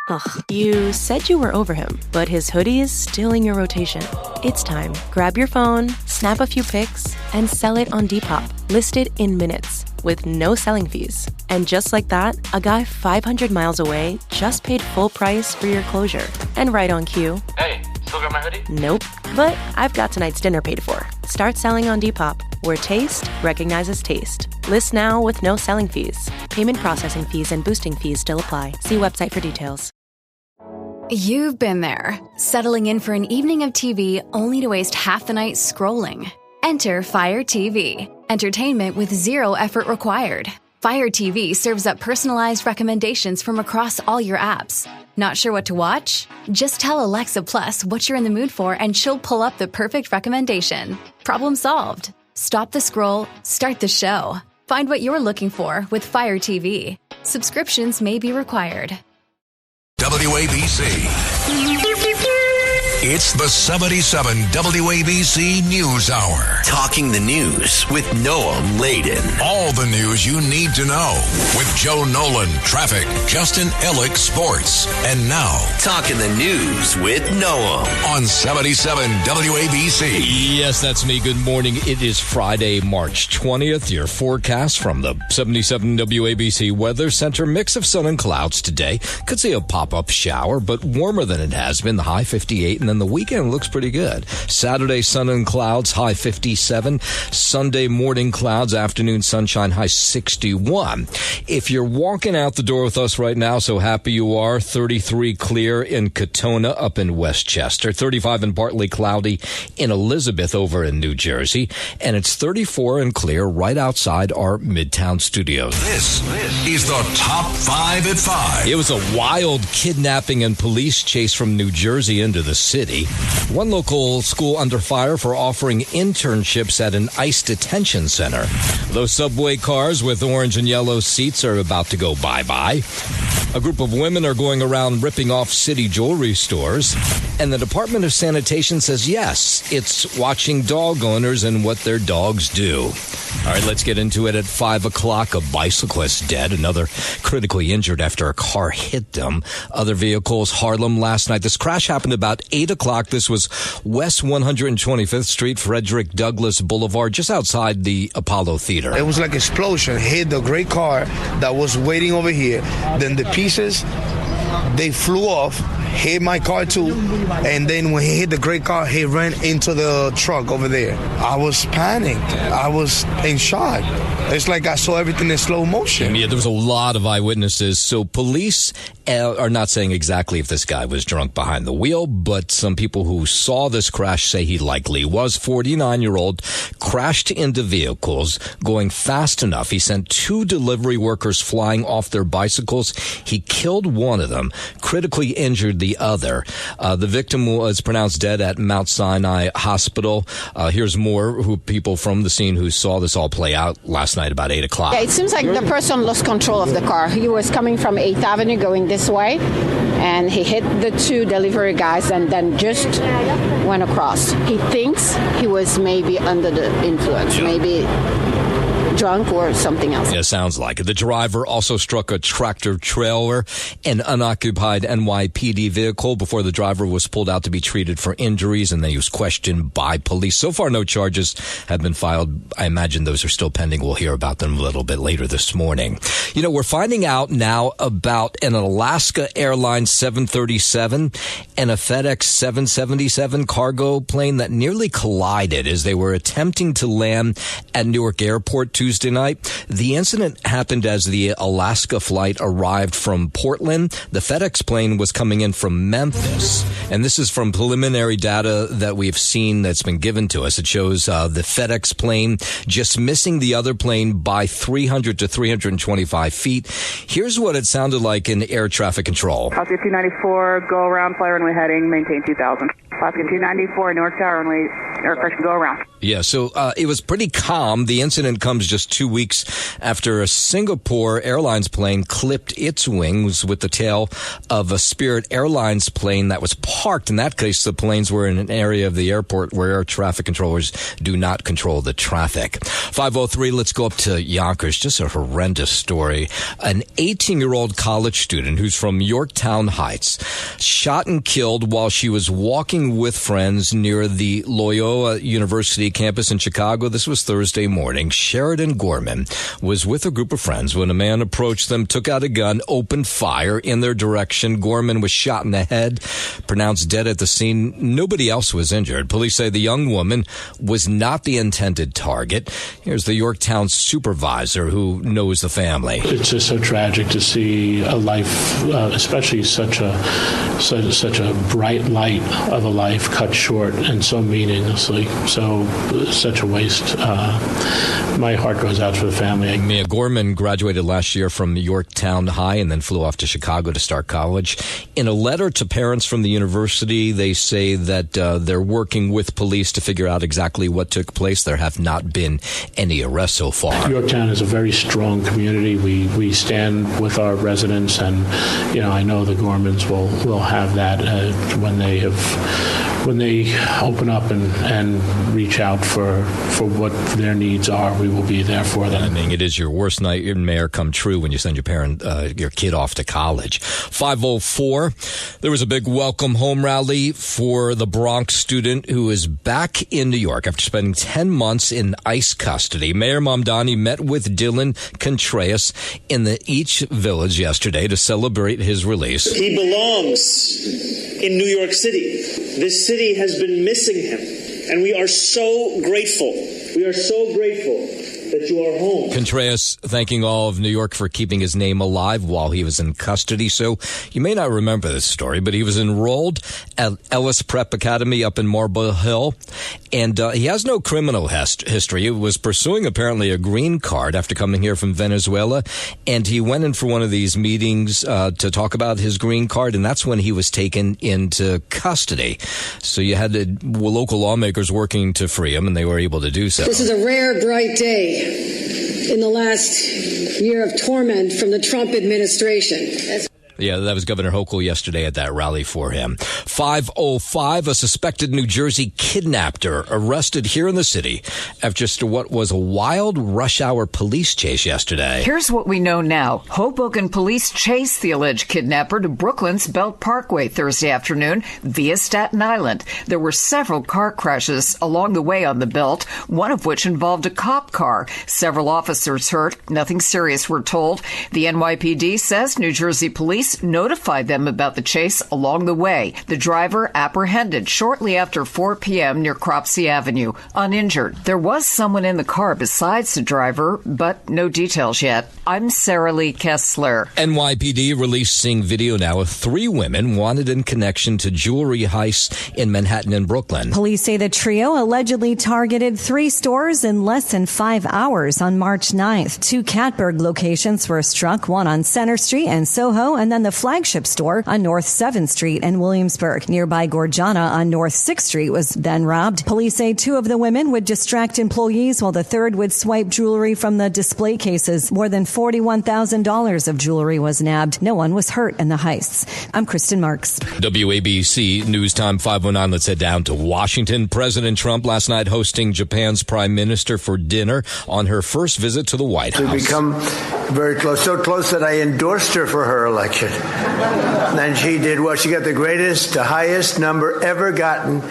Ugh, you said you were over him, but his hoodie is still in your rotation. It's time. Grab your phone, snap a few pics, and sell it on Depop. Listed in minutes with no selling fees. And just like that, a guy 500 miles away just paid full price for your closure. And right on cue. Hey, still got my hoodie? Nope. But I've got tonight's dinner paid for. Start selling on Depop, where taste recognizes taste. List now with no selling fees. Payment processing fees and boosting fees still apply. See website for details. You've been there, settling in for an evening of TV only to waste half the night scrolling. Enter Fire TV, entertainment with zero effort required. Fire TV serves up personalized recommendations from across all your apps. Not sure what to watch? Just tell Alexa Plus what you're in the mood for and she'll pull up the perfect recommendation. Problem solved. Stop the scroll, start the show. Find what you're looking for with Fire TV. Subscriptions may be required. WABC. It's the 77 WABC News Hour. Talking the news with Noah Layden. All the news you need to know with Joe Nolan, traffic, Justin Ellick, sports. And now, Talking the news with Noah on 77 WABC. Yes, that's me. Good morning. It is Friday, March 20th. Your forecast from the 77 WABC Weather Center. Mix of sun and clouds today. Could see a pop-up shower, but warmer than it has been. The high 58, and then the weekend looks pretty good. Saturday, sun and clouds, high 57. Sunday morning clouds, afternoon sunshine, high 61. If you're walking out the door with us right now, so happy you are. 33 clear in Katona up in Westchester. 35 and partly cloudy in Elizabeth over in New Jersey. And it's 34 and clear right outside our Midtown studios. This is the Top 5 at 5. It was a wild kidnapping and police chase from New Jersey into the city. One local school under fire for offering internships at an ICE detention center. Those subway cars with orange and yellow seats are about to go bye-bye. A group of women are going around ripping off city jewelry stores. And the Department of Sanitation says, yes, it's watching dog owners and what their dogs do. All right, let's get into it at 5 o'clock. A bicyclist dead, another critically injured after a car hit them. Other vehicles, Harlem last night. This crash happened about 8 o'clock. This was West 125th Street, Frederick Douglass Boulevard, just outside the Apollo Theater. It was like an explosion. Hit the gray car that was waiting over here. Then the pieces, they flew off, hit my car too, and then when he hit the gray car, he ran into the truck over there. I was panicked. I was in shock. It's like I saw everything in slow motion. Yeah, there was a lot of eyewitnesses. So police are not saying exactly if this guy was drunk behind the wheel, but some people who saw this crash say he likely was. 49-year-old crashed into vehicles going fast enough. He sent 2 delivery workers flying off their bicycles. He killed one of them, critically injured the other. The victim was pronounced dead at Mount Sinai Hospital. Here's more people from the scene who saw this all play out last night about 8 o'clock. Yeah, it seems like the person lost control of the car. He was coming from 8th Avenue going this way, and he hit the 2 delivery guys and then just went across. He thinks he was maybe under the influence, maybe drunk or something else. Yeah, sounds like it. The driver also struck a tractor trailer, an unoccupied NYPD vehicle before the driver was pulled out to be treated for injuries, and then he was questioned by police. So far, no charges have been filed. I imagine those are still pending. We'll hear about them a little bit later this morning. You know, we're finding out now about an Alaska Airlines 737 and a FedEx 777 cargo plane that nearly collided as they were attempting to land at Newark Airport Tuesday night. The incident happened as the Alaska flight arrived from Portland. The FedEx plane was coming in from Memphis. And this is from preliminary data that we've seen that's been given to us. It shows the FedEx plane just missing the other plane by 300 to 325 feet. Here's what it sounded like in air traffic control. Alaska 294, go around, fly runway heading, maintain 2000. Alaska 294, North Tower runway, go around. Yeah, so it was pretty calm. The incident comes just 2 weeks after a Singapore Airlines plane clipped its wings with the tail of a Spirit Airlines plane that was parked. In that case, the planes were in an area of the airport where air traffic controllers do not control the traffic. 5:03, let's go up to Yonkers. Just a horrendous story. An 18-year-old college student who's from Yorktown Heights shot and killed while she was walking with friends near the Loyola University campus in Chicago. This was Thursday morning. Sheridan Gorman was with a group of friends when a man approached them, took out a gun, opened fire in their direction. Gorman was shot in the head, pronounced dead at the scene. Nobody else was injured. Police say the young woman was not the intended target. Here's the Yorktown supervisor who knows the family. It's just so tragic to see a life, especially such a bright light of a life, cut short and so meaninglessly. So such a waste. My heart goes out to the family. Mia Gorman graduated last year from Yorktown High and then flew off to Chicago to start college. In a letter to parents from the university, they say that they're working with police to figure out exactly what took place. There have not been any arrests so far. Yorktown is a very strong community. We stand with our residents, and I know the Gormans will have that when they open up and reach out for what their needs are. We will be there for them. I mean, it is your worst nightmare come true when you send your kid off to college. 5:04, there was a big welcome home rally for the Bronx student who is back in New York after spending 10 months in ICE custody. Mayor Mamdani met with Dylan Contreras in the East Village yesterday to celebrate his release. He belongs in New York City. This city has been missing him, and we are so grateful. We are so grateful that you are home. Contreras thanking all of New York for keeping his name alive while he was in custody. So you may not remember this story, but he was enrolled at Ellis Prep Academy up in Marble Hill, and he has no criminal history. He was pursuing apparently a green card after coming here from Venezuela, and he went in for one of these meetings to talk about his green card, and that's when he was taken into custody. So you had the local lawmakers working to free him, and they were able to do so. This is a rare, bright day in the last year of torment from the Trump administration. Yeah, that was Governor Hochul yesterday at that rally for him. 5:05, a suspected New Jersey kidnapper arrested here in the city after just what was a wild rush hour police chase yesterday. Here's what we know now. Hoboken police chased the alleged kidnapper to Brooklyn's Belt Parkway Thursday afternoon via Staten Island. There were several car crashes along the way on the Belt, one of which involved a cop car. Several officers hurt. Nothing serious, we're told. The NYPD says New Jersey police notified them about the chase along the way. The driver apprehended shortly after 4 p.m. near Cropsey Avenue, uninjured. There was someone in the car besides the driver, but no details yet. I'm Sarah Lee Kessler. NYPD releasing video now of 3 women wanted in connection to jewelry heists in Manhattan and Brooklyn. Police say the trio allegedly targeted 3 stores in less than 5 hours on March 9th. 2 Catburg locations were struck, one on Center Street and Soho, and then the flagship store on North 7th Street in Williamsburg. Nearby Gorgiana on North 6th Street was then robbed. Police say 2 of the women would distract employees while the third would swipe jewelry from the display cases. More than $41,000 of jewelry was nabbed. No one was hurt in the heists. I'm Kristen Marks. WABC News Time 5:09. Let's head down to Washington. President Trump last night hosting Japan's prime minister for dinner on her first visit to the White House. We've become very close, so close that I endorsed her for her election. And she did what? She got the highest number ever gotten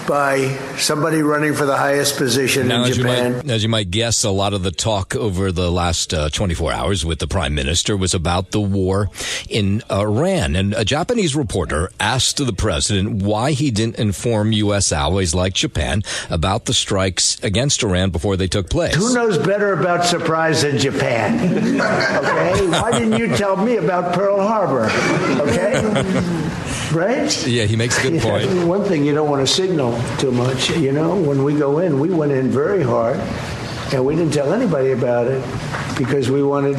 by somebody running for the highest position in Japan. As you might guess, a lot of the talk over the last 24 hours with the prime minister was about the war in Iran. And a Japanese reporter asked the president why he didn't inform U.S. allies like Japan about the strikes against Iran before they took place. Who knows better about surprise than Japan? Okay? Why didn't you tell me about Pearl Harbor? Okay? Right? Yeah, he makes a good point. One thing you don't want to signal too much. When we go in, we went in very hard, and we didn't tell anybody about it because we wanted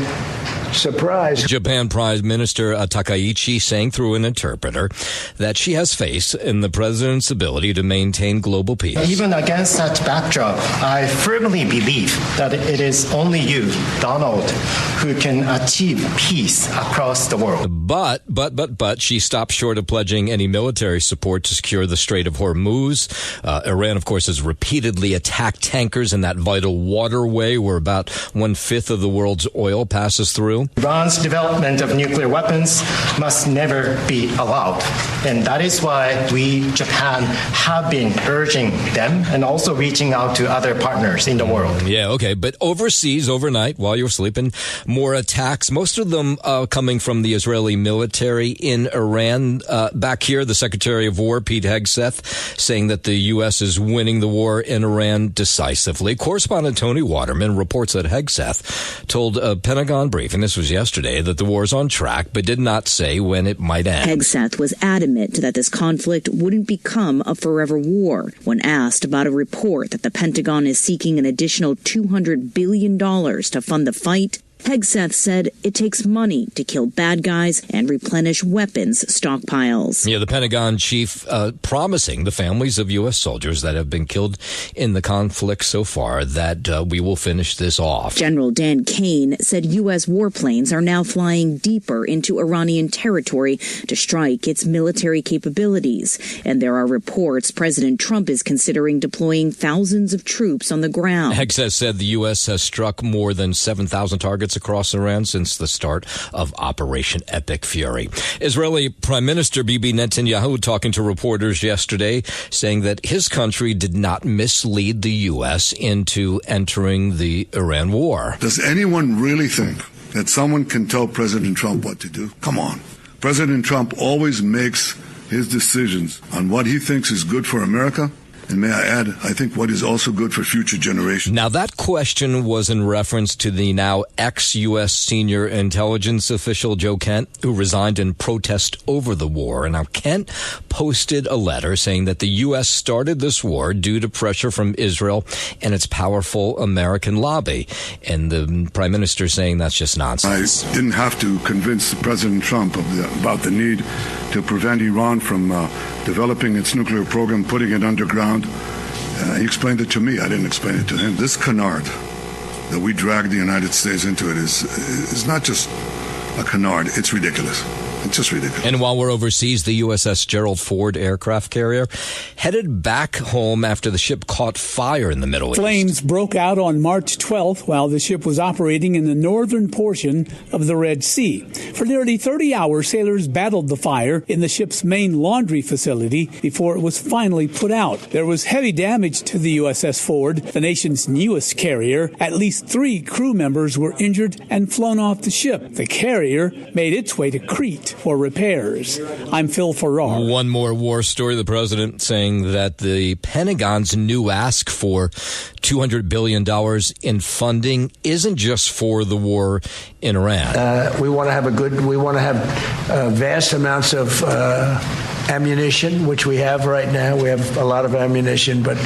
surprise. Japan Prime Minister Takaichi saying through an interpreter that she has faith in the president's ability to maintain global peace. Even against such backdrop, I firmly believe that it is only you, Donald, who can achieve peace across the world. But she stopped short of pledging any military support to secure the Strait of Hormuz. Iran, of course, has repeatedly attacked tankers in that vital waterway where about 1/5 of the world's oil passes through. Iran's development of nuclear weapons must never be allowed. And that is why we, Japan, have been urging them and also reaching out to other partners in the world. Yeah, okay. But overseas, overnight, while you're sleeping, more attacks, most of them coming from the Israeli military in Iran. Back here, the Secretary of War, Pete Hegseth, saying that the U.S. is winning the war in Iran decisively. Correspondent Tony Waterman reports that Hegseth told a Pentagon briefing, this was yesterday, that the war is on track, but did not say when it might end. Hegseth was adamant that this conflict wouldn't become a forever war. When asked about a report that the Pentagon is seeking an additional $200 billion to fund the fight, Hegseth said it takes money to kill bad guys and replenish weapons stockpiles. Yeah, the Pentagon chief promising the families of U.S. soldiers that have been killed in the conflict so far that we will finish this off. General Dan Kane said U.S. warplanes are now flying deeper into Iranian territory to strike its military capabilities. And there are reports President Trump is considering deploying thousands of troops on the ground. Hegseth said the U.S. has struck more than 7,000 targets across Iran since the start of Operation Epic Fury. Israeli Prime Minister Bibi Netanyahu talking to reporters yesterday, saying that his country did not mislead the U.S. into entering the Iran war. Does anyone really think that someone can tell President Trump what to do? Come on. President Trump always makes his decisions on what he thinks is good for America. And may I add, I think what is also good for future generations. Now, that question was in reference to the now ex-U.S. senior intelligence official Joe Kent, who resigned in protest over the war. Now, Kent posted a letter saying that the U.S. started this war due to pressure from Israel and its powerful American lobby. And the prime minister saying that's just nonsense. I didn't have to convince President Trump about the need to prevent Iran from developing its nuclear program, putting it underground. He explained it to me. I didn't explain it to him. This canard that we dragged the United States into it is not just a canard. It's ridiculous. It's just ridiculous. And while we're overseas, the USS Gerald Ford aircraft carrier headed back home after the ship caught fire in the Middle East. Flames broke out on March 12th while the ship was operating in the northern portion of the Red Sea. For nearly 30 hours, sailors battled the fire in the ship's main laundry facility before it was finally put out. There was heavy damage to the USS Ford, the nation's newest carrier. At least 3 crew members were injured and flown off the ship. The carrier made its way to Crete for repairs. I'm Phil Farrar. One more war story. The president saying that the Pentagon's new ask for $200 billion in funding isn't just for the war in Iran. We want to have vast amounts of ammunition, which we have right now. We have a lot of ammunition, but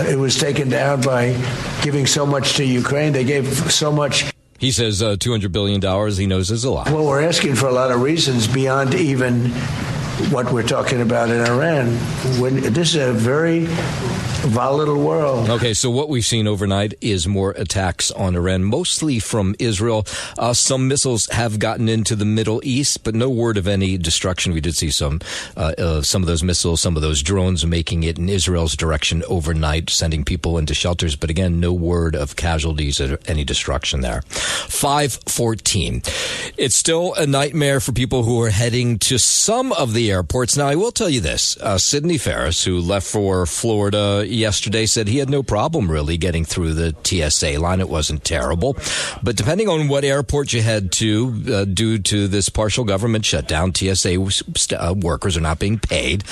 it was taken down by giving so much to Ukraine. They gave so much. He says $200 billion he knows is a lot. Well, we're asking for a lot of reasons beyond even what we're talking about in Iran. This is a very volatile world. Okay, so what we've seen overnight is more attacks on Iran, mostly from Israel. Some missiles have gotten into the Middle East, but no word of any destruction. We did see some of those missiles, some of those drones making it in Israel's direction overnight, sending people into shelters. But again, no word of casualties or any destruction there. 5:14. It's still a nightmare for people who are heading to some of the airports. Now, I will tell you this. Sidney Ferris, who left for Florida yesterday, said he had no problem really getting through the TSA line. It wasn't terrible. But depending on what airport you head to, due to this partial government shutdown, TSA workers are not being paid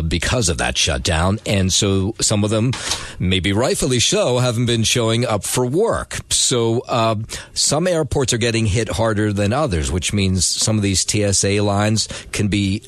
because of that shutdown. And so some of them, maybe rightfully so, haven't been showing up for work. So some airports are getting hit harder than others, which means some of these TSA lines can be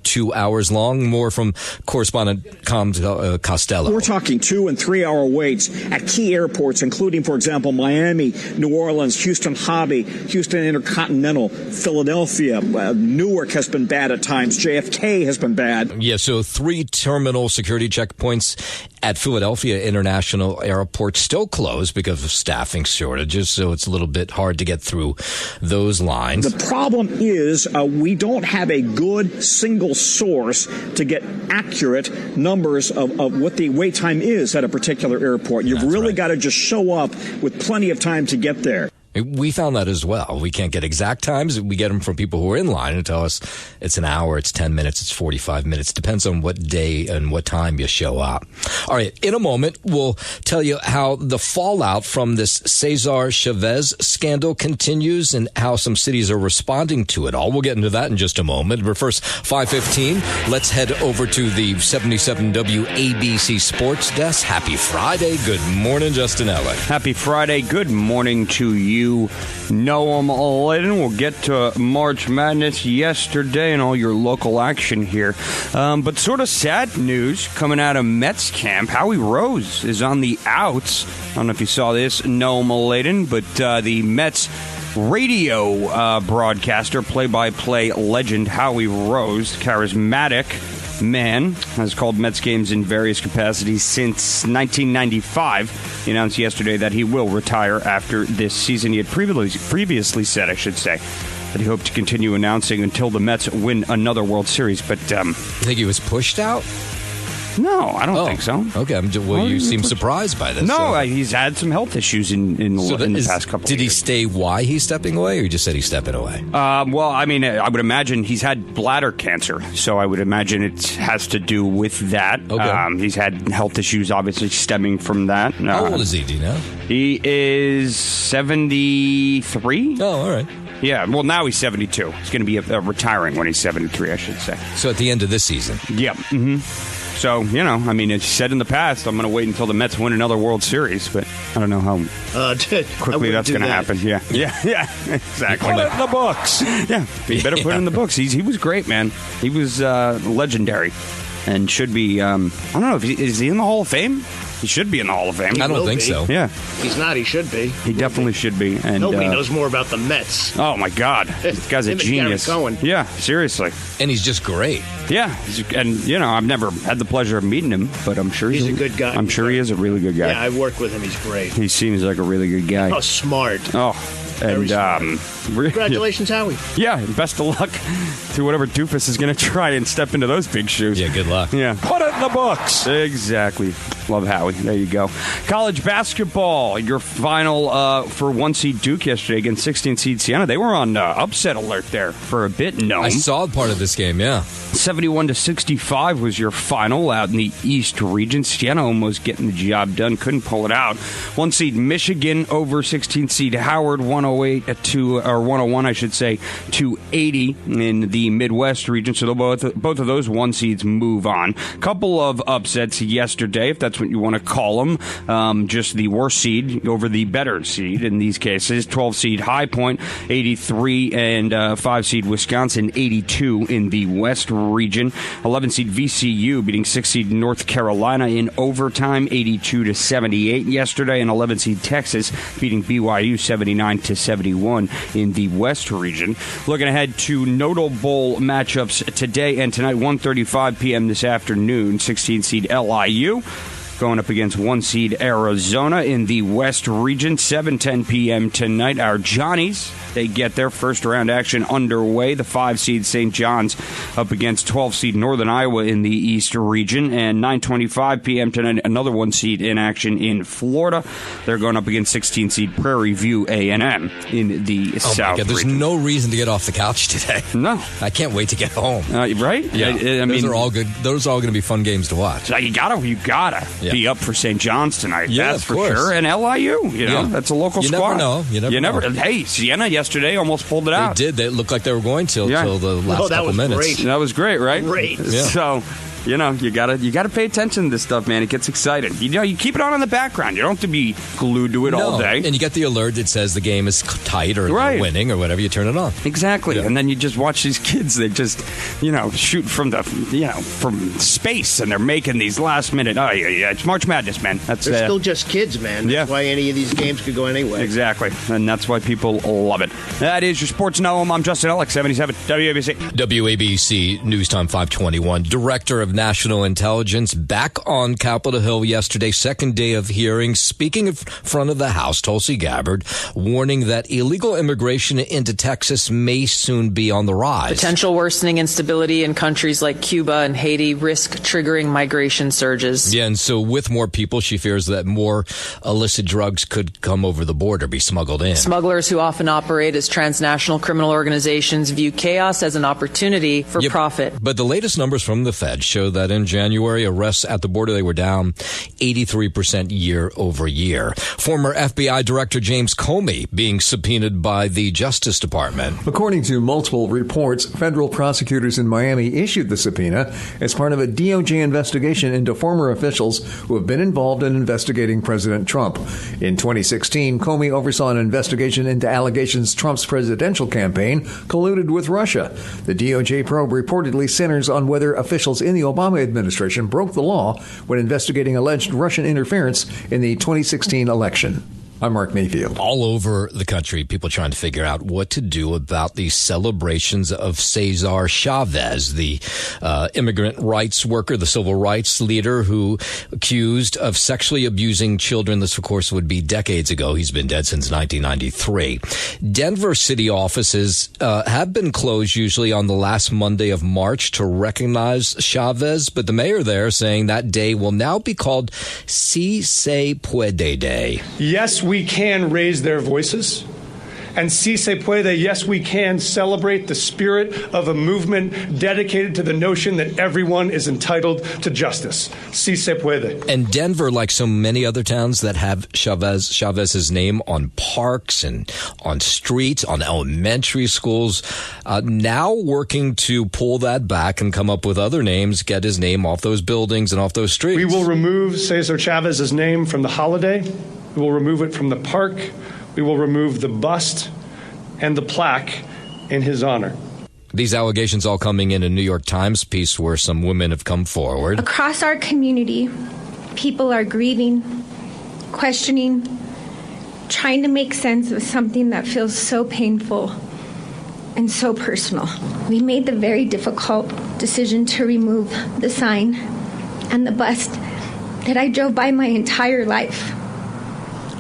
2 hours long. More from correspondent Costello. talking 2- and 3-hour waits at key airports, including, for example, Miami, New Orleans, Houston Hobby, Houston Intercontinental, Philadelphia. Newark has been bad at times. JFK has been bad. Yeah, so 3 terminal security checkpoints at Philadelphia International Airport still closed because of staffing shortages, so it's a little bit hard to get through those lines. The problem is we don't have a good single source to get accurate numbers of what the wait time is at a particular airport. You've really got to just show up with plenty of time to get there. We found that as well. We can't get exact times. We get them from people who are in line and tell us it's an hour, it's 10 minutes, it's 45 minutes. Depends on what day and what time you show up. All right. In a moment, we'll tell you how the fallout from this Cesar Chavez scandal continues and how some cities are responding to it all. We'll get into that in just a moment. But first, 5:15, let's head over to the 77 WABC Sports Desk. Happy Friday. Good morning, Justin Ellick. Happy Friday. Good morning to you. Noam Laden. We'll get to March Madness yesterday and all your local action here. But sort of sad news coming out of Mets camp. Howie Rose is on the outs. I don't know if you saw this, Noam Laden, but the Mets radio broadcaster, play-by-play legend Howie Rose, charismatic man, has called Mets games in various capacities since 1995. He announced yesterday that he will retire after this season. He had previously said, that he hoped to continue announcing until the Mets win another World Series. But you think he was pushed out? No, I don't think so. Okay, well, you seem surprised by this. No, he's had some health issues in the past couple of years. Did he say why he's stepping away, or he just said he's stepping away? Well, I mean, I would imagine he's had bladder cancer, so I would imagine it has to do with that. Okay. He's had health issues, obviously, stemming from that. How old is he, do you know? He is 73. Oh, all right. Yeah, well, now he's 72. He's going to be retiring when he's 73, I should say. So at the end of this season? Yeah. Mm-hmm. So, I mean, it's said in the past, I'm going to wait until the Mets win another World Series, but I don't know how quickly that's going to happen. Yeah, exactly. Put it in the books. Yeah, you better put it in the books. He was great, man. He was legendary and should be, I don't know, is he in the Hall of Fame? He should be in the Hall of Fame. I don't think so. Yeah. He's not. He should be. He definitely should be. And nobody knows more about the Mets. Oh, my God. This guy's a genius. Yeah, seriously. And he's just great. Yeah. And, I've never had the pleasure of meeting him, but I'm sure he's a good guy. I'm sure he is a really good guy. Yeah, I worked with him. He's great. He seems like a really good guy. Oh, smart. Oh, and congratulations, Howie. Yeah, best of luck to whatever doofus is going to try and step into those big shoes. Yeah, good luck. Yeah. Put it in the books. Exactly. Love Howie. There you go. College basketball, your final for 1 seed Duke yesterday against 16 seed Siena. They were on upset alert there for a bit. No, I saw part of this game. Yeah, 71-65 was your final out in the East region. Siena almost getting the job done, couldn't pull it out. 1 seed Michigan over 16 seed Howard, 101, I should say, to 80 in the Midwest region. So both of those 1 seeds move on. Couple of upsets yesterday, if that's what you want to call them. Just the worst seed over the better seed in these cases. 12 seed High Point, 83, and 5 seed Wisconsin, 82 in the West region. 11 seed VCU beating 6 seed North Carolina in overtime, 82-78 yesterday, and 11 seed Texas beating BYU 79-71 in the West region. Looking ahead to notable matchups today and tonight, 1:35 p.m. this afternoon. 16 seed LIU going up against 1 seed Arizona in the West region. 7:10 p.m. tonight. Our Johnnies, they get their first round action underway. The 5 seed St. John's up against 12 seed Northern Iowa in the East region. And 9:25 p.m. tonight, another 1 seed in action in Florida. They're going up against 16 seed Prairie View A&M in the South region. There's no reason to get off the couch today. No. I can't wait to get home. Right? Yeah. I mean, those are all good. Those are all going to be fun games to watch. You gotta be up for St. John's tonight. Yeah, that's for sure. And LIU, that's a local squad. You never know. Hey, Siena yesterday almost pulled it out. They did. They looked like they were going till the last couple minutes. Great. That was great, right? Great. Yeah. So, you gotta pay attention to this stuff, man. It gets exciting. You keep it on in the background. You don't have to be glued to it all day. And you get the alert that says the game is tight or they're winning or whatever. You turn it on. Exactly. Yeah. And then you just watch these kids. They just, shoot from from space, and they're making these last minute. Oh yeah, it's March Madness, man. They're still just kids, man. That's why any of these games could go anyway. Exactly, and that's why people love it. That is your Sports Noam. I'm Justin Ellick, 77 WABC. WABC News Time 521. Director of National Intelligence back on Capitol Hill yesterday, second day of hearings, speaking in front of the House, Tulsi Gabbard, warning that illegal immigration into Texas may soon be on the rise. Potential worsening instability in countries like Cuba and Haiti risk triggering migration surges. Yeah, and so with more people, she fears that more illicit drugs could come over the border, be smuggled in. Smugglers who often operate as transnational criminal organizations view chaos as an opportunity for profit. But the latest numbers from the Fed show that in January, arrests at the border, they were down 83% year over year. Former FBI Director James Comey being subpoenaed by the Justice Department. According to multiple reports, federal prosecutors in Miami issued the subpoena as part of a DOJ investigation into former officials who have been involved in investigating President Trump. In 2016, Comey oversaw an investigation into allegations Trump's presidential campaign colluded with Russia. The DOJ probe reportedly centers on whether officials in the Obama administration broke the law when investigating alleged Russian interference in the 2016 election. I'm Mark Mayfield. All over the country, people trying to figure out what to do about the celebrations of Cesar Chavez, the immigrant rights worker, the civil rights leader who accused of sexually abusing children. This, of course, would be decades ago. He's been dead since 1993. Denver city offices have been closed usually on the last Monday of March to recognize Chavez, but the mayor there saying that day will now be called Si Se Puede Day. Yes, we can raise their voices. And Si Se Puede, yes, we can celebrate the spirit of a movement dedicated to the notion that everyone is entitled to justice. Si Se Puede. And Denver, like so many other towns that have Chavez's name on parks and on streets, on elementary schools, now working to pull that back and come up with other names, get his name off those buildings and off those streets. We will remove Cesar Chavez's name from the holiday. We will remove it from the park. We will remove the bust and the plaque in his honor. These allegations all coming in a New York Times piece where some women have come forward. Across our community, people are grieving, questioning, trying to make sense of something that feels so painful and so personal. We made the very difficult decision to remove the sign and the bust that I drove by my entire life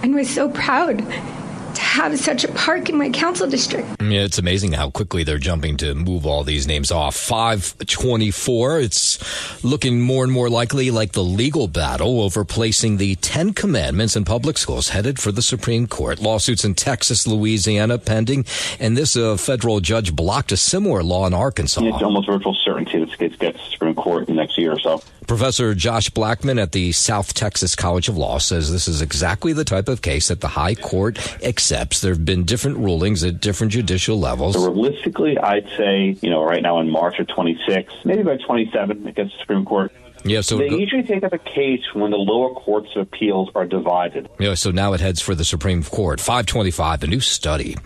and was so proud to have such a park in my council district. Yeah, it's amazing how quickly they're jumping to move all these names off. 524, it's looking more and more likely like the legal battle over placing the 10 Commandments in public schools headed for the Supreme Court. Lawsuits in Texas, Louisiana pending, and this federal judge blocked a similar law in Arkansas. It's almost virtual certainty this case gets to the Supreme Court in the next year or so. Professor Josh Blackman at the South Texas College of Law says this is exactly the type of case that the high court accepts. There have been different rulings at different judicial levels. So realistically, I'd say, right now in March of 26, maybe by 27, it gets to the Supreme Court. Yeah, so they usually take up a case when the lower courts of appeals are divided. Yeah, so now it heads for the Supreme Court. 525, a new study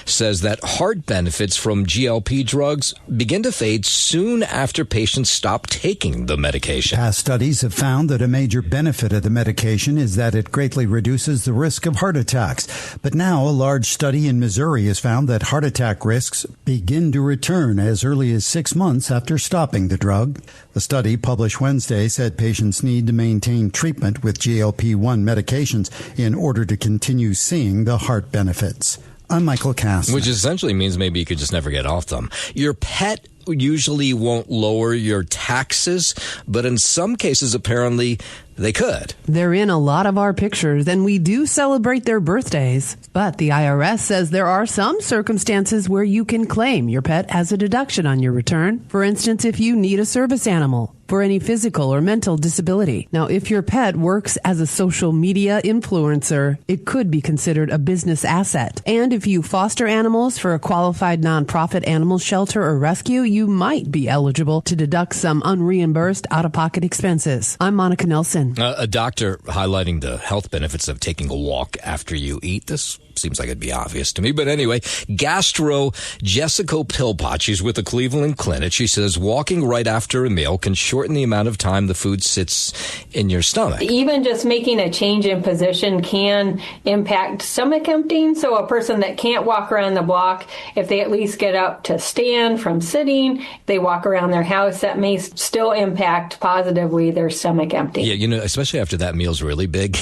says that heart benefits from GLP drugs begin to fade soon after patients stop taking the medication. Past studies have found that a major benefit of the medication is that it greatly reduces the risk of heart attacks. But now a large study in Missouri has found that heart attack risks begin to return as early as 6 months after stopping the drug. The study published Wednesday said patients need to maintain treatment with GLP-1 medications in order to continue seeing the heart benefits. I'm Michael Cass. Which essentially means maybe you could just never get off them. Your pet usually won't lower your taxes, but in some cases, apparently, they could. They're in a lot of our pictures, and we do celebrate their birthdays. But the IRS says there are some circumstances where you can claim your pet as a deduction on your return. For instance, if you need a service animal for any physical or mental disability. Now, if your pet works as a social media influencer, it could be considered a business asset. And if you foster animals for a qualified nonprofit animal shelter or rescue, you might be eligible to deduct some unreimbursed out-of-pocket expenses. I'm Monica Nelson. A doctor highlighting the health benefits of taking a walk after you eat. This seems like it'd be obvious to me. But anyway, gastro Jessica Pillpot, she's with the Cleveland Clinic. She says walking right after a meal can shorten the amount of time the food sits in your stomach. Even just making a change in position can impact stomach emptying. So a person that can't walk around the block, if they at least get up to stand from sitting, they walk around their house, that may still impact positively their stomach emptying. Yeah, especially after that meal's really big,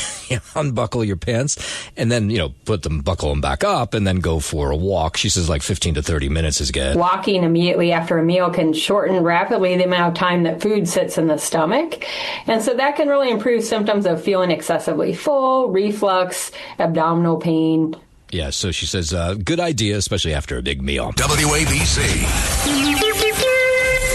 unbuckle your pants and then, buckle them back up and then go for a walk. She says like 15 to 30 minutes is good. Walking immediately after a meal can shorten rapidly the amount of time that food sits in the stomach. And so that can really improve symptoms of feeling excessively full, reflux, abdominal pain. Yeah, so she says, good idea, especially after a big meal. WABC.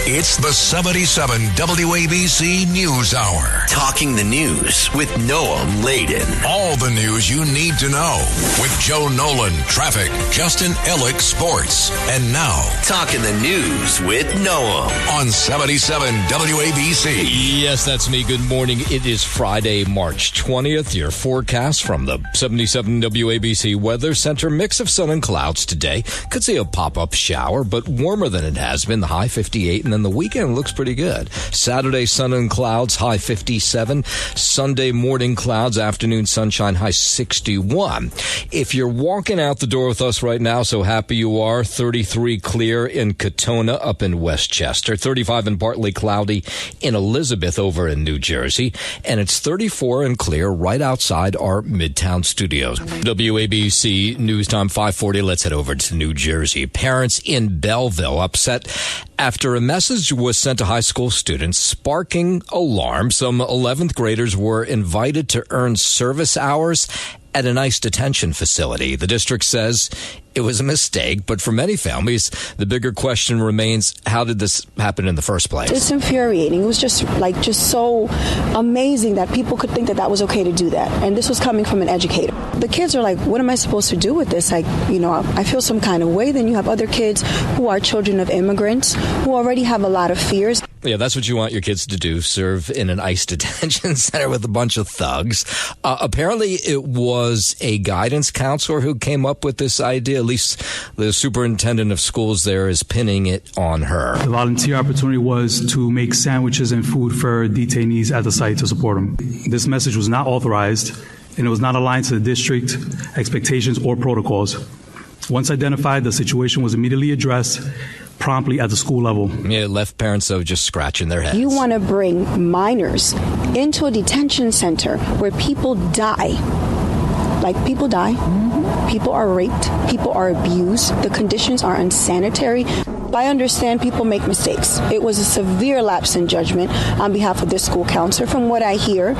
It's the 77 WABC News Hour. Talking the news with Noam Laden. All the news you need to know with Joe Nolan, traffic, Justin Ellick, sports. And now, Talking the News with Noam on 77 WABC. Yes, that's me. Good morning. It is Friday, March 20th. Your forecast from the 77 WABC Weather Center. Mix of sun and clouds today. Could see a pop-up shower, but warmer than it has been. The high 58, and then the weekend looks pretty good. Saturday, sun and clouds, high 57. Sunday morning clouds, afternoon sunshine, high 61. If you're walking out the door with us right now, so happy you are. 33 clear in Katona up in Westchester. 35 and partly cloudy in Elizabeth over in New Jersey. And it's 34 and clear right outside our Midtown studios. WABC News Time 540. Let's head over to New Jersey. Parents in Belleville upset after a message was sent to high school students sparking alarm. Some 11th graders were invited to earn service hours at an ICE detention facility. The district says it was a mistake, but for many families, the bigger question remains, how did this happen in the first place? It's infuriating. It was just so amazing that people could think that that was okay to do that. And this was coming from an educator. The kids are like, what am I supposed to do with this? I feel some kind of way. Then you have other kids who are children of immigrants who already have a lot of fears. Yeah, that's what you want your kids to do, serve in an ICE detention center with a bunch of thugs. Apparently, it was a guidance counselor who came up with this idea. At least the superintendent of schools there is pinning it on her. The volunteer opportunity was to make sandwiches and food for detainees at the site to support them. This message was not authorized, and it was not aligned to the district expectations or protocols. Once identified, the situation was immediately addressed promptly at the school level. Yeah, it left parents, though, just scratching their heads. You want to bring minors into a detention center where people die. People die. Mm-hmm. People are raped. People are abused. The conditions are unsanitary. I understand people make mistakes. It was a severe lapse in judgment on behalf of this school counselor. From what I hear,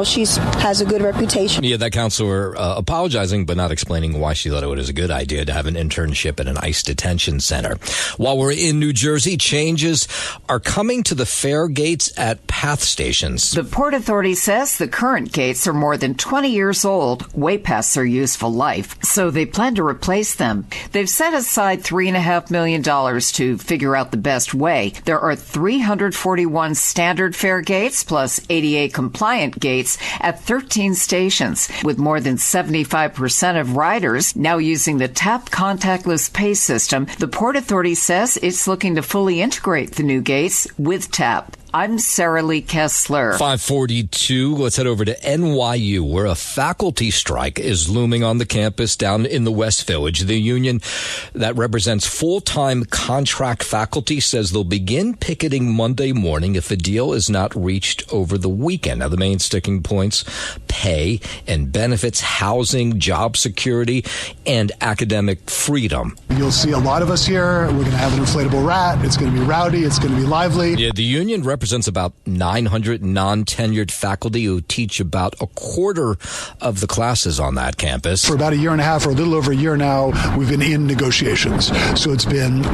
she has a good reputation. Yeah, that counselor apologizing, but not explaining why she thought it was a good idea to have an internship at an ICE detention center. While we're in New Jersey, changes are coming to the fare gates at PATH stations. The Port Authority says the current gates are more than 20 years old, way past their useful life, so they plan to replace them. They've set aside $3.5 million to figure out the best way. There are 341 standard fare gates plus 88 compliant gates at 13 stations, with more than 75% of riders now using the TAP contactless pay system. The Port Authority says it's looking to fully integrate the new gates with TAP. I'm Sarah Lee Kessler. 542. Let's head over to NYU, where a faculty strike is looming on the campus down in the West Village. The union that represents full-time contract faculty says they'll begin picketing Monday morning if a deal is not reached over the weekend. Now, the main sticking points: pay and benefits, housing, job security, and academic freedom. You'll see a lot of us here. We're going to have an inflatable rat. It's going to be rowdy. It's going to be lively. Yeah, the union represents represents about 900 non-tenured faculty who teach about a quarter of the classes on that campus. For about a year and a half, or a little over a year now, we've been in negotiations. So it's been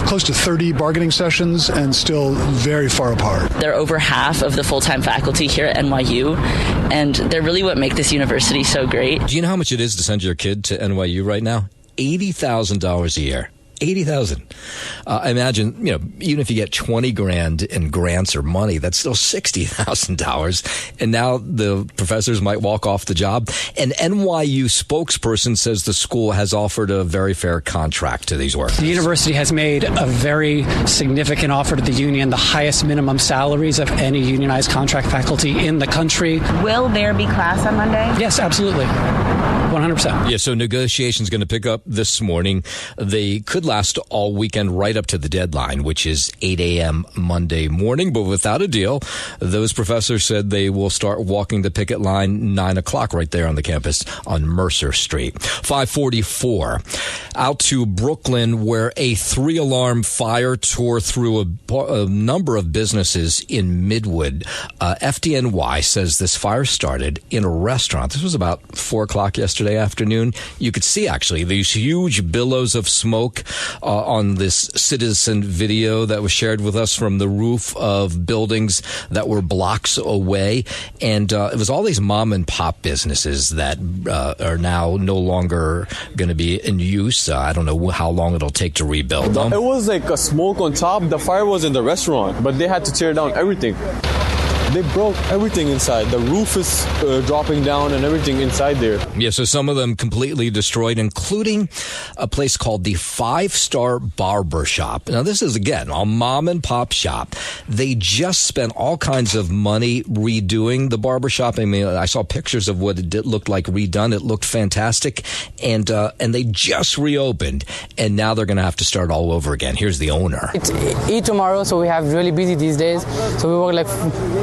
close to 30 bargaining sessions and still very far apart. They're over half of the full-time faculty here at NYU, and they're really what make this university so great. Do you know how much it is to send your kid to NYU right now? $80,000 a year. $80,000. Imagine, even if you get $20,000 in grants or money, that's still $60,000. And now the professors might walk off the job. An NYU spokesperson says the school has offered a very fair contract to these workers. The university has made a very significant offer to the union, the highest minimum salaries of any unionized contract faculty in the country. Will there be class on Monday? Yes, absolutely. 100%. Yeah, so negotiations going to pick up this morning. They could last all weekend right up to the deadline, which is 8 a.m. Monday morning. But without a deal, those professors said they will start walking the picket line 9 o'clock right there on the campus on Mercer Street. 544. Out to Brooklyn, where a 3-alarm fire tore through a number of businesses in Midwood. FDNY says this fire started in a restaurant. This was about 4 o'clock yesterday afternoon. You could see actually these huge billows of smoke on this citizen video that was shared with us from the roof of buildings that were blocks away. And it was all these mom and pop businesses that are now no longer going to be in use. I don't know how long it'll take to rebuild them. It was like a smoke on top. The fire was in the restaurant, but they had to tear down everything. They broke everything inside. The roof is dropping down and everything inside there. Yeah, so some of them completely destroyed, including a place called the 5-Star Barber Shop. Now, this is, again, a mom and pop shop. They just spent all kinds of money redoing the barber shop. I mean, I saw pictures of what it looked like redone. It looked fantastic. And they just reopened, and now they're going to have to start all over again. Here's the owner. It's Eid tomorrow, so we have really busy these days. So we work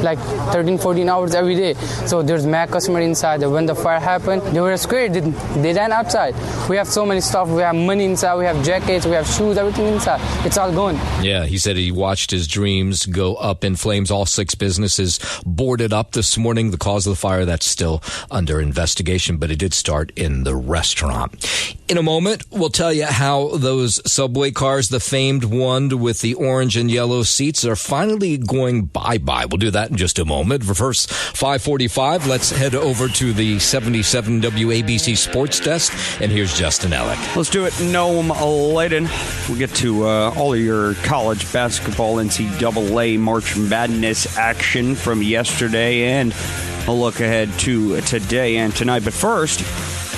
like 13, 14 hours every day. So there's mad customer inside. When the fire happened, they were scared. They ran outside. We have so many stuff. We have money inside. We have jackets. We have shoes. Everything inside. It's all gone. Yeah, he said he watched his dreams go up in flames. All 6 businesses boarded up this morning. The cause of the fire, that's still under investigation, but it did start in the restaurant. In a moment, we'll tell you how those subway cars, the famed one with the orange and yellow seats, are finally going bye-bye. We'll do that in just a moment. For first 5:45, let's head over to the 77 WABC Sports Desk, and here's Justin Ellick. Let's do it. Noam Layden. We'll get to all of your college basketball NCAA March Madness action from yesterday and a look ahead to today and tonight. But first,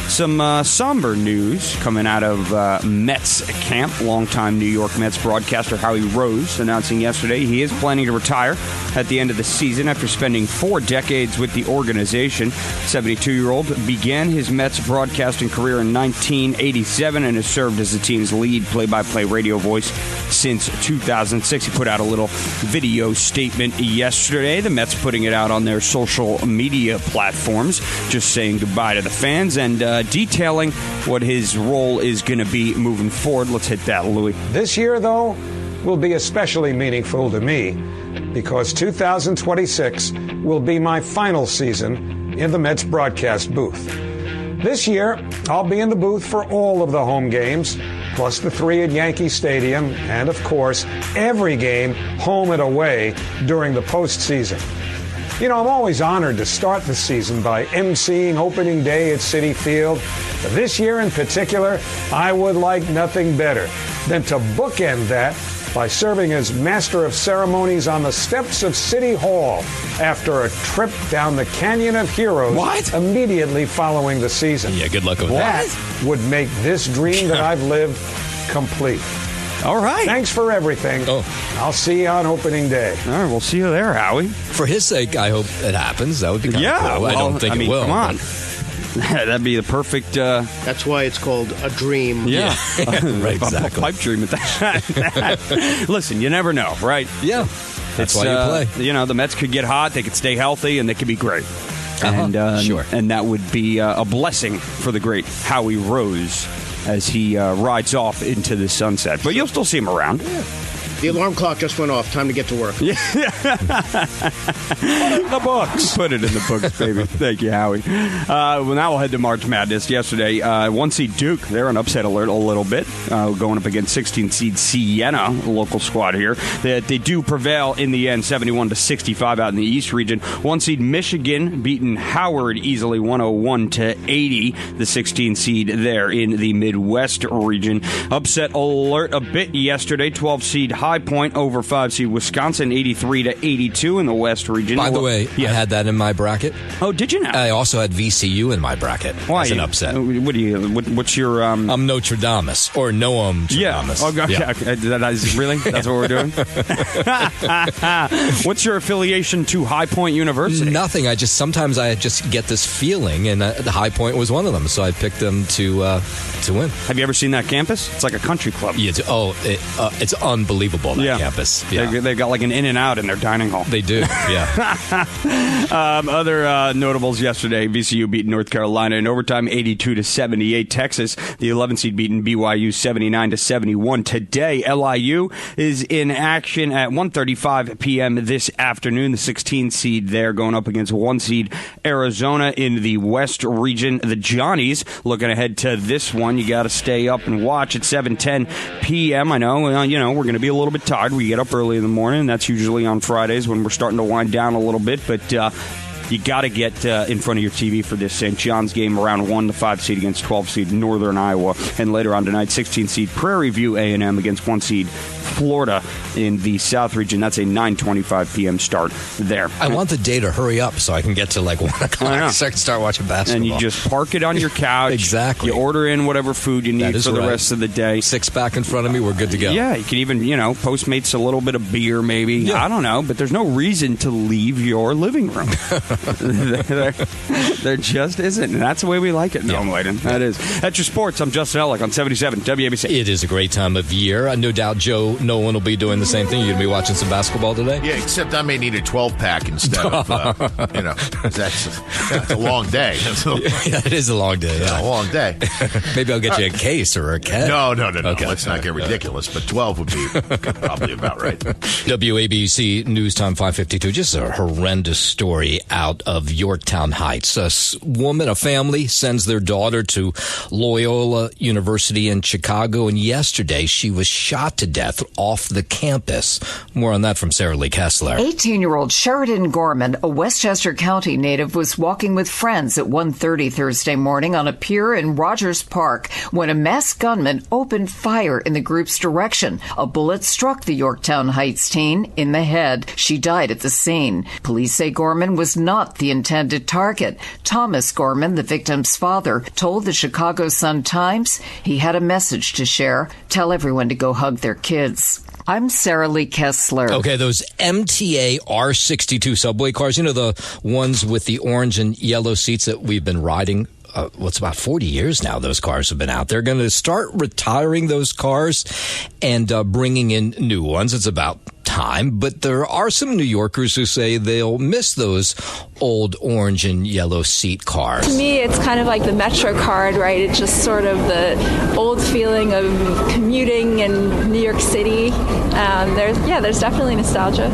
some somber news coming out of Mets camp. Longtime New York Mets broadcaster Howie Rose announcing yesterday he is planning to retire at the end of the season after spending 4 decades with the organization. 72-year-old began his Mets broadcasting career in 1987 and has served as the team's lead play-by-play radio voice since 2006. He put out a little video statement yesterday. The Mets putting it out on their social media platforms, just saying goodbye to the fans and detailing what his role is going to be moving forward. Let's hit that, Louis. This year, though, will be especially meaningful to me because 2026 will be my final season in the Mets broadcast booth. This year, I'll be in the booth for all of the home games, plus the 3 at Yankee Stadium, and, of course, every game home and away during the postseason. You know, I'm always honored to start the season by emceeing opening day at Citi Field. But this year in particular, I would like nothing better than to bookend that by serving as Master of Ceremonies on the steps of City Hall after a trip down the Canyon of Heroes immediately following the season. Yeah, good luck with that. That would make this dream that I've lived complete. All right. Thanks for everything. I'll see you on opening day. All right, we'll see you there, Howie. For his sake, I hope it happens. That would be kind of cool. Well, I don't think it will. Come on. That'd be the perfect... That's why it's called a dream. Yeah. Right, exactly. Pipe dream at that. Listen, you never know, right? Yeah. That's why you play. You know, the Mets could get hot, they could stay healthy, and they could be great. Sure. And that would be a blessing for the great Howie Rose as he rides off into the sunset. But you'll still see him around. The alarm clock just went off. Time to get to work. Yeah. Put it in the books. Put it in the books, baby. Thank you, Howie. Well, now we'll head to March Madness. Yesterday, 1 seed Duke, they're on upset alert a little bit, going up against 16 seed Siena, local squad here. They do prevail in the end, 71-65 out in the East region. 1 seed Michigan beating Howard easily, 101-80. The 16 seed there in the Midwest region. Upset alert a bit yesterday. 12 seed High Point over 5 seed Wisconsin, 83-82 in the West region. By the way, I had that in my bracket. Oh, did you now? I also had VCU in my bracket. Why? As an upset. What's your... I'm Notre Dame, or Noam Tradamus. Yeah. Okay. Yeah. Really? That's what we're doing? What's your affiliation to High Point University? Nothing. Sometimes I just get this feeling, and the High Point was one of them, so I picked them to win. Have you ever seen that campus? It's like a country club. Yeah. It's unbelievable, that campus. Yeah. They've got like an In-N-Out in their dining hall. They do, yeah. Other notables yesterday, VCU beat North Carolina in overtime, 82-78. Texas, the 11 seed beating BYU 79-71. Today, LIU is in action at 1:35 p.m. this afternoon. The 16 seed there going up against 1 seed Arizona in the West region. The Johnnies looking ahead to this one. You got to stay up and watch at 7:10 p.m. I know, we're going to be a little bit tired. We get up early in the morning. That's usually on Fridays when we're starting to wind down a little bit, but you got to get in front of your TV for this St. John's game, around 1 to 5 seed against 12 seed Northern Iowa, and later on tonight, 16 seed Prairie View A&M against 1 seed Florida in the South region. That's a 9:25 p.m. start there. I want the day to hurry up so I can get to like 1 o'clock so I can start watching basketball. And you just park it on your couch. Exactly. You order in whatever food you need for the rest of the day. 6-pack in front of me, we're good to go. Yeah, you can even, Postmates a little bit of beer maybe. Yeah. I don't know, but there's no reason to leave your living room. There just isn't. And that's the way we like it, Noam Layden. That is. That's your sports. I'm Justin Ellick on 77 WABC. It is a great time of year. No doubt Joe Nolan will be doing the same thing. You're going to be watching some basketball today? Yeah, except I may need a 12-pack instead of, that's a long day. Yeah, it is a long day. Yeah. A long day. Maybe I'll get you a case or a keg. No. Okay. Let's not get ridiculous, but 12 would be probably about right. WABC News Time 552. Just a horrendous story out of Yorktown Heights. A family sends their daughter to Loyola University in Chicago, and yesterday she was shot to death off the campus. More on that from Sarah Lee Kessler. 18-year-old Sheridan Gorman, a Westchester County native, was walking with friends at 1:30 Thursday morning on a pier in Rogers Park when a masked gunman opened fire in the group's direction. A bullet struck the Yorktown Heights teen in the head. She died at the scene. Police say Gorman was not the intended target. Thomas Gorman, the victim's father, told the Chicago Sun-Times he had a message to share. Tell everyone to go hug their kids. I'm Sarah Lee Kessler. Okay, those MTA R62 subway cars, the ones with the orange and yellow seats that we've been riding. It's about 40 years now those cars have been out. They're going to start retiring those cars and bringing in new ones. It's about time, but there are some New Yorkers who say they'll miss those old orange and yellow seat cars. To me, it's kind of like the Metro card, right? It's just sort of the old feeling of commuting in New York City. There's definitely nostalgia.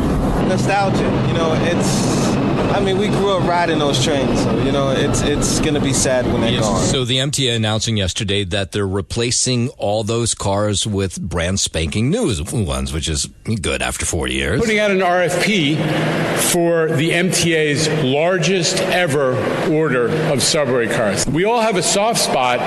We grew up riding those trains, so, it's going to be sad when they're gone. So the MTA announcing yesterday that they're replacing all those cars with brand spanking new ones, which is good after 40 years. Putting out an RFP for the MTA's largest ever order of subway cars. We all have a soft spot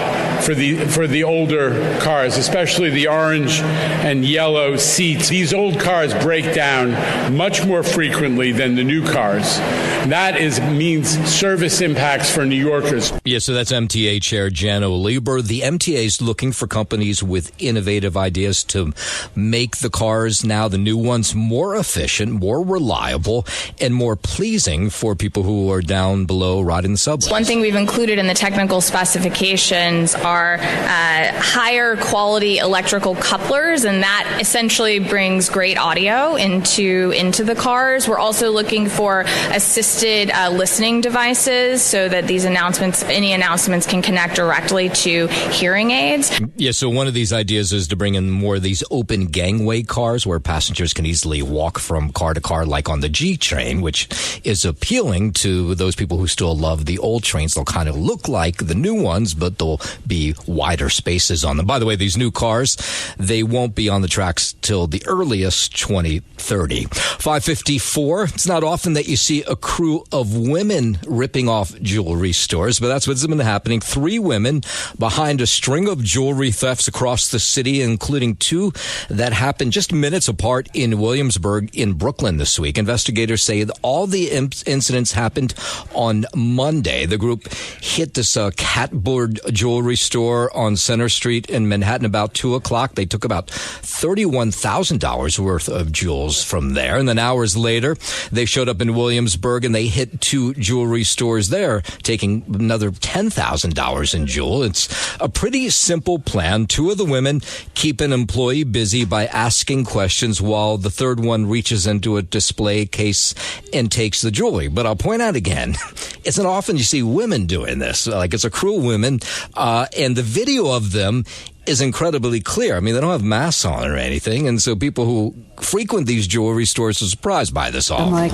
for the older cars, especially the orange and yellow seats. These old cars break down much more frequently than the new cars. That means service impacts for New Yorkers. Yeah, so that's MTA Chair Jano Lieber. The MTA is looking for companies with innovative ideas to make the cars now, the new ones, more efficient, more reliable, and more pleasing for people who are down below riding the subway. One thing we've included in the technical specifications are higher quality electrical couplers, and that essentially brings great audio into the cars. We're also looking for a system adjusted listening devices so that any announcements can connect directly to hearing aids. Yeah, so one of these ideas is to bring in more of these open gangway cars where passengers can easily walk from car to car, like on the G train, which is appealing to those people who still love the old trains. They'll kind of look like the new ones, but they'll be wider spaces on them. By the way, these new cars, they won't be on the tracks till the earliest 2030. 5:54. It's not often that you see a crew of women ripping off jewelry stores, but that's what's been happening. 3 women behind a string of jewelry thefts across the city, including 2 that happened just minutes apart in Williamsburg in Brooklyn this week. Investigators say that all the incidents happened on Monday. The group hit this Catboard jewelry store on Center Street in Manhattan about 2 o'clock. They took about $31,000 worth of jewels from there. And then hours later, they showed up in Williamsburg and they hit 2 jewelry stores there, taking another $10,000 in jewels. It's a pretty simple plan. 2 of the women keep an employee busy by asking questions while the third one reaches into a display case and takes the jewelry. But I'll point out again, it's not often you see women doing this. Like, it's a crew of women, and the video of them is incredibly clear. I mean, they don't have masks on or anything, and so people who frequent these jewelry stores are surprised by this all. I'm like,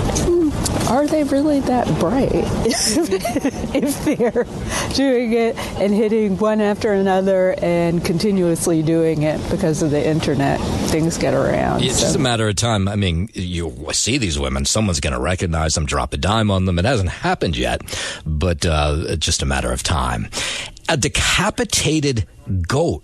are they really that bright if they're doing it and hitting one after another and continuously doing it because of the internet? Things get around. It's just a matter of time. I mean, you see these women, someone's going to recognize them, drop a dime on them. It hasn't happened yet, but it's just a matter of time. A decapitated goat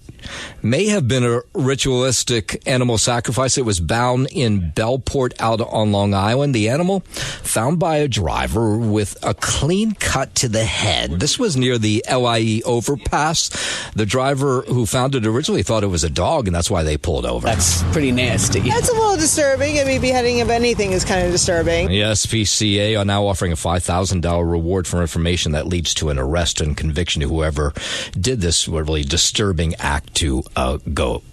may have been a ritualistic animal sacrifice. It was bound in Bellport out on Long Island. The animal found by a driver with a clean cut to the head. This was near the LIE overpass. The driver who found it originally thought it was a dog, and that's why they pulled over. That's pretty nasty. That's a little disturbing. I mean, beheading of anything is kind of disturbing. The SPCA are now offering a $5,000 reward for information that leads to an arrest and conviction to whoever did this really disturbing act to a goat.